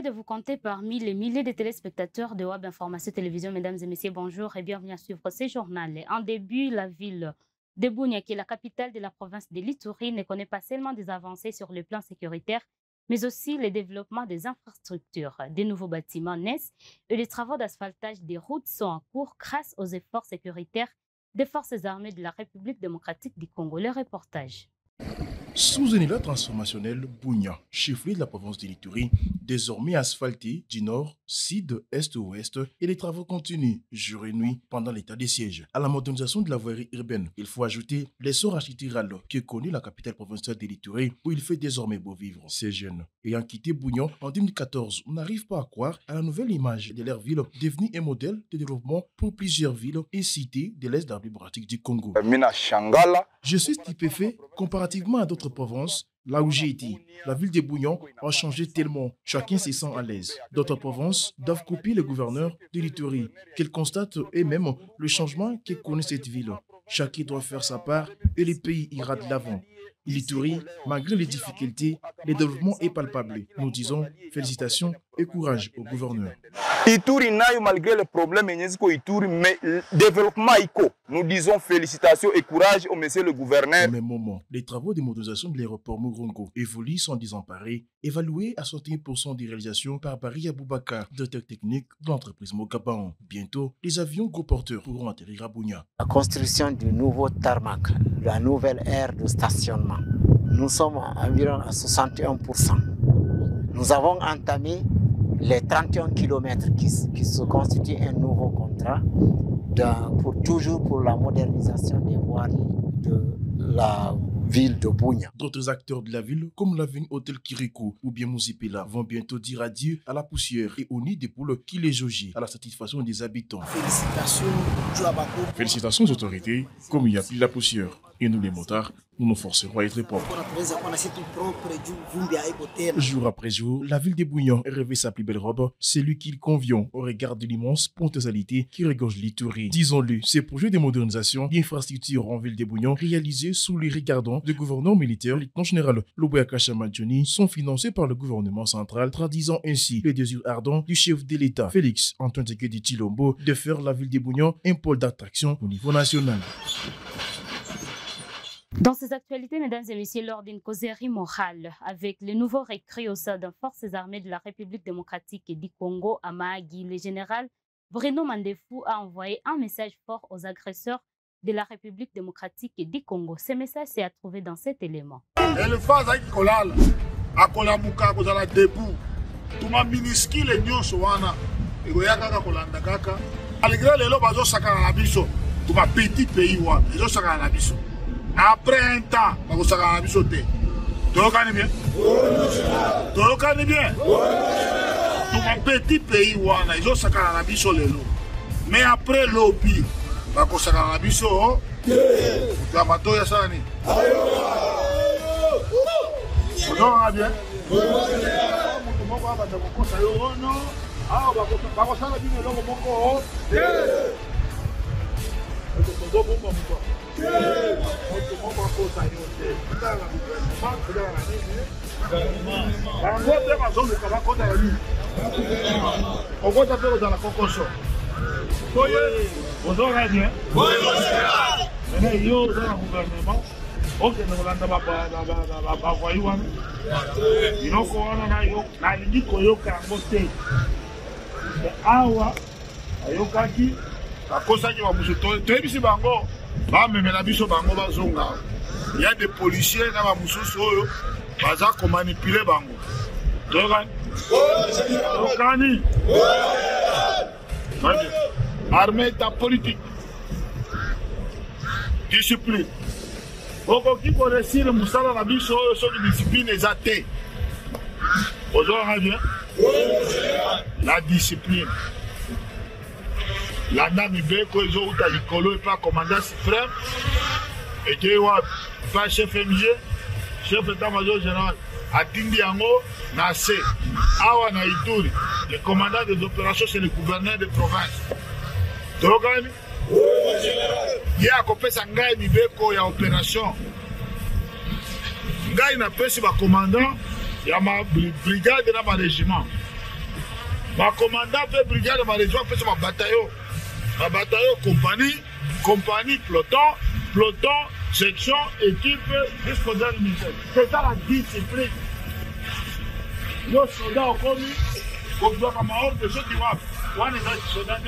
de vous compter parmi les milliers de téléspectateurs de Web Information Télévision. Mesdames et messieurs, bonjour et bienvenue à suivre ce journal. En début, la ville de Bunia, qui est la capitale de la province de l'Ituri, ne connaît pas seulement des avancées sur le plan sécuritaire, mais aussi le développement des infrastructures. Des nouveaux bâtiments naissent et les travaux d'asphaltage des routes sont en cours grâce aux efforts sécuritaires des forces armées de la République démocratique du Congo. Le reportage. Sous un élan transformationnel, Bunia, chef-lieu de la province de l'Ituri, désormais asphalté du nord, sud, est, ouest, et les travaux continuent jour et nuit pendant l'état de siège. À la modernisation de la voirie urbaine, il faut ajouter l'essor architectural que connaît la capitale provinciale de l'Ituri, où il fait désormais beau vivre. Ces jeunes, ayant quitté Bunia en 2014, n'arrivent pas à croire à la nouvelle image de leur ville, devenue un modèle de développement pour plusieurs villes et cités de l'est de la République démocratique du Congo. Je suis stupéfait comparativement à d'autres provinces, là où j'ai été. La ville de Bunia a changé tellement, chacun se sent à l'aise. D'autres provinces doivent copier le gouverneur de l'Ituri, qu'ils constatent eux-mêmes le changement que connaît cette ville. Chacun doit faire sa part et le pays ira de l'avant. L'Ituri, malgré les difficultés, le développement est palpable. Nous disons félicitations et courage au gouverneur. Ituri nayo malgré les problèmes Ituri, mais le développement iko. Nous disons félicitations et courage au monsieur le gouverneur. Au même moment, les travaux de modernisation de l'aéroport Murongo évoluent sans désemparés, évalués à 61% de réalisation par Barry Aboubakar, directeur technique de l'entreprise Mokaban. Bientôt, les avions gros porteurs pourront atterrir à Bunia. La construction du nouveau tarmac, la nouvelle aire de stationnement, nous sommes environ à 61%. Nous avons entamé les 31 km qui se constituent un nouveau contrat pour la modernisation des voiries de la ville de Bunia. D'autres acteurs de la ville, comme l'avenue Hôtel Kirikou ou bien Mousipela, vont bientôt dire adieu à la poussière et au nid des poules qui les jaugent à la satisfaction des habitants. Félicitations aux autorités, comme il n'y a plus la poussière. Et nous les motards, nous nous forcerons à être propres. Jour après jour, la ville de Bunia revêt sa plus belle robe, celui qui convient au regard de l'immense potentialité qui regorge l'Ituri. Disons-le, ces projets de modernisation d'infrastructures en ville de Bunia, réalisés sous les regardants du gouverneur militaire, lieutenant général Lubouaka Chamadjoni, sont financés par le gouvernement central, traduisant ainsi le désir ardent du chef de l'État, Félix Antoine Tshisekedi Tshilombo, de faire la ville de Bunia un pôle d'attraction au niveau national. Dans ces actualités, mesdames et messieurs, lors d'une causerie morale avec les nouveaux recrues au sein des forces armées de la République démocratique du Congo à Mahagi, le général Bruno Mandefou a envoyé un message fort aux agresseurs de la République démocratique du Congo. Ce message s'est trouvé dans cet élément. Après un temps, on va se sauter. Tu reconnais bien? Tu reconnais bien? Tout un petit pays, ils ont sacré la biso lelo. Mais après l'opi, on va se la biso. Tu vas mater ça ni. Tu reconnais bien? Il y a des policiers qui manipulent l'armée est politique. Discipline. Qui peut réussir le discipline est athée. La discipline. La dame Ibeko, ils ont eu l'icolo et pas commandant suprême. Et tu vois, pas chef MG, chef d'état-major général, à Tindiango, Nassé, Awa na Ituri. Le commandant des opérations, c'est le gouverneur de province. Tu reconnais? Il y a un copé Sangai Ibeko, il y a opération. Ngai na pesi ba commandant, il y a ma brigade et ma régiment. ma commandant fait brigade ma région fait ma bataillon compagnie peloton section équipe jusqu'au dernier ministère. C'est ça la discipline. Nos soldats ont commis comme doit comme ordre de ceux qui vont on est soldats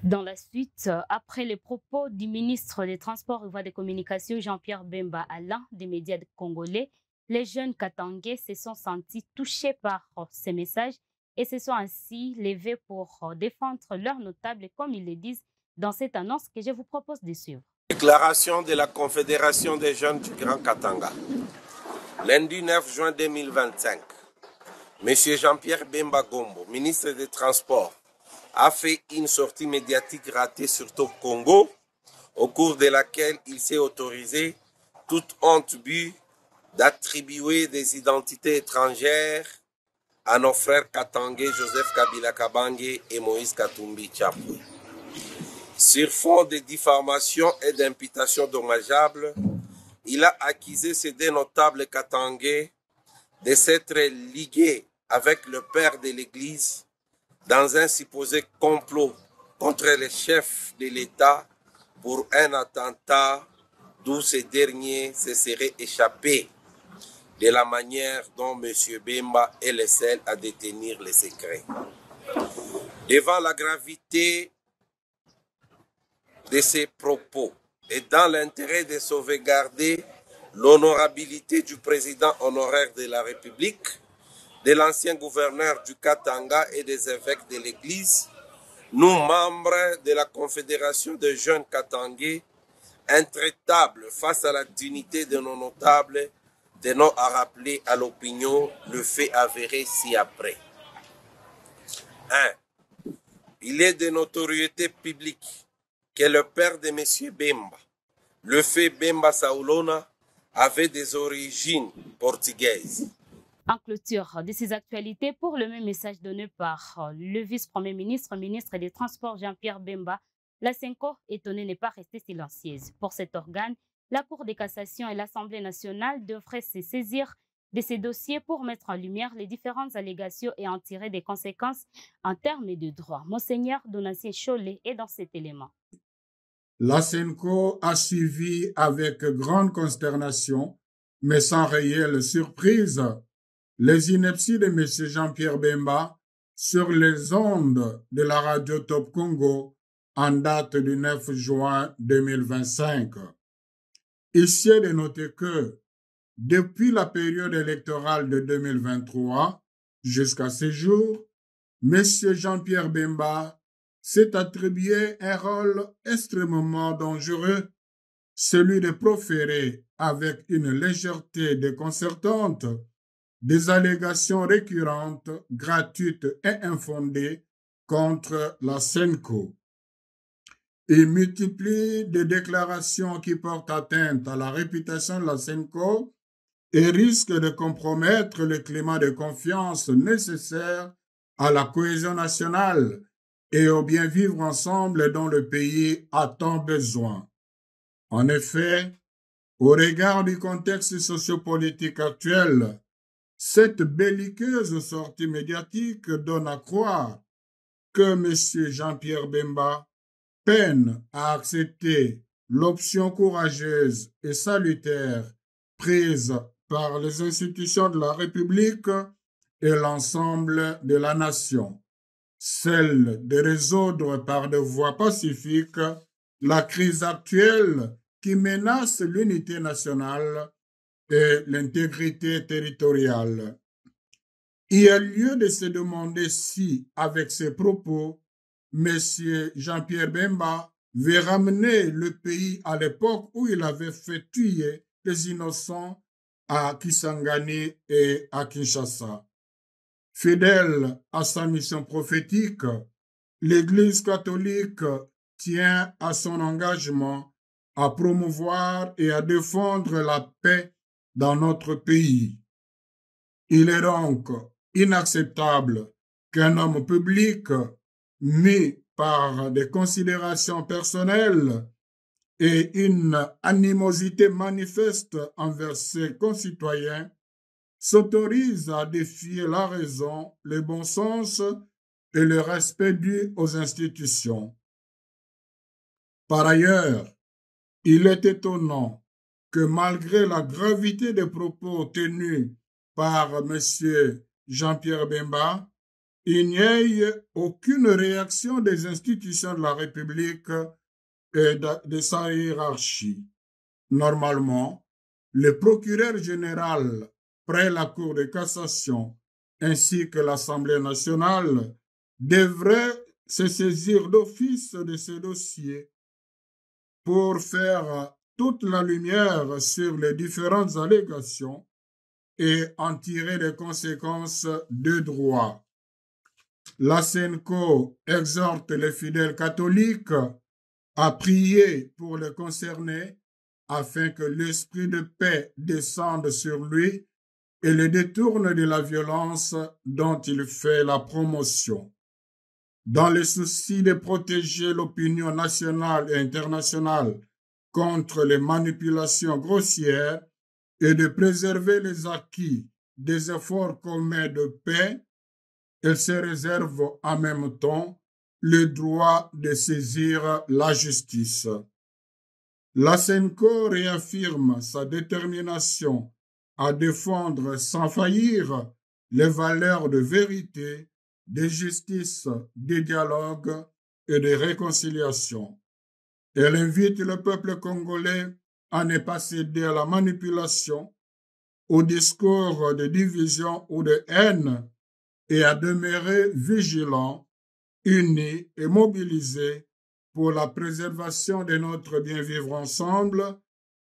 Dans la suite, après les propos du ministre des Transports et Voies de Communication Jean-Pierre Bemba à l'un des médias congolais, les jeunes Katangais se sont sentis touchés par ces messages et se sont ainsi levés pour défendre leurs notables, comme ils le disent dans cette annonce que je vous propose de suivre. Déclaration de la Confédération des jeunes du Grand Katanga. Lundi 9 juin 2025, M. Jean-Pierre Bemba Gombo, ministre des Transports, a fait une sortie médiatique ratée sur Top Congo, au cours de laquelle il s'est autorisé, toute honte but, d'attribuer des identités étrangères à nos frères katangais Joseph Kabila Kabange et Moïse Katumbi Tchapwe. Sur fond de diffamation et d'imputation dommageable, il a accusé ces deux notables katangais de s'être ligués avec le père de l'Église dans un supposé complot contre les chefs de l'État pour un attentat d'où ces derniers se seraient échappés de la manière dont M. Bemba est le seul à détenir les secrets. Devant la gravité de ces propos et dans l'intérêt de sauvegarder l'honorabilité du président honoraire de la République, de l'ancien gouverneur du Katanga et des évêques de l'Église, nous, membres de la Confédération des jeunes Katangais, intraitables face à la dignité de nos notables, tenons à rappeler à l'opinion le fait avéré ci-après. 1. Il est de notoriété publique que le père de M. Bemba, le fait Bemba Saoulona, avait des origines portugaises. En clôture de ces actualités, pour le même message donné par le vice-premier ministre, ministre des Transports Jean-Pierre Bemba, la CENCO, étonnée, n'est pas restée silencieuse. Pour cet organe, la Cour de cassation et l'Assemblée nationale devraient se saisir de ces dossiers pour mettre en lumière les différentes allégations et en tirer des conséquences en termes de droit. Monseigneur Donatien Cholet est dans cet élément. La CENCO a suivi avec grande consternation, mais sans réelle surprise, les inepties de M. Jean-Pierre Bemba sur les ondes de la radio Top Congo en date du 9 juin 2025. Ici est de noter que, depuis la période électorale de 2023 jusqu'à ce jour, M. Jean-Pierre Bemba s'est attribué un rôle extrêmement dangereux, celui de proférer avec une légèreté déconcertante des allégations récurrentes, gratuites et infondées contre la CENCO. Il multiplie des déclarations qui portent atteinte à la réputation de la CENCO et risquent de compromettre le climat de confiance nécessaire à la cohésion nationale et au bien vivre ensemble dont le pays a tant besoin. En effet, au regard du contexte sociopolitique actuel, cette belliqueuse sortie médiatique donne à croire que M. Jean-Pierre Bemba peine à accepter l'option courageuse et salutaire prise par les institutions de la République et l'ensemble de la nation, celle de résoudre par des voies pacifiques la crise actuelle qui menace l'unité nationale et l'intégrité territoriale. Il y a lieu de se demander si, avec ces propos, M. Jean-Pierre Bemba veut ramener le pays à l'époque où il avait fait tuer les innocents à Kisangani et à Kinshasa. Fidèle à sa mission prophétique, l'Église catholique tient à son engagement à promouvoir et à défendre la paix dans notre pays. Il est donc inacceptable qu'un homme public, mis par des considérations personnelles et une animosité manifeste envers ses concitoyens, s'autorise à défier la raison, le bon sens et le respect dû aux institutions. Par ailleurs, il est étonnant que malgré la gravité des propos tenus par M. Jean-Pierre Bemba, il n'y ait aucune réaction des institutions de la République et de sa hiérarchie. Normalement, le procureur général près la Cour de cassation ainsi que l'Assemblée nationale devraient se saisir d'office de ce dossier pour faire toute la lumière sur les différentes allégations et en tirer les conséquences de droit. La SENCO exhorte les fidèles catholiques à prier pour les concernés afin que l'esprit de paix descende sur lui et le détourne de la violence dont il fait la promotion. Dans le souci de protéger l'opinion nationale et internationale contre les manipulations grossières et de préserver les acquis des efforts communs de paix, elle se réserve en même temps le droit de saisir la justice. La SENCO réaffirme sa détermination à défendre sans faillir les valeurs de vérité, de justice, de dialogue et de réconciliation. Elle invite le peuple congolais à ne pas céder à la manipulation, au discours de division ou de haine et à demeurer vigilants, unis et mobilisés pour la préservation de notre bien-vivre ensemble,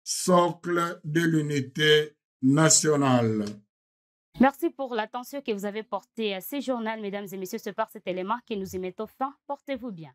socle de l'unité nationale. Merci pour l'attention que vous avez portée à ce journal, mesdames et messieurs. C'est par cet élément que nous y mettons fin. Portez-vous bien.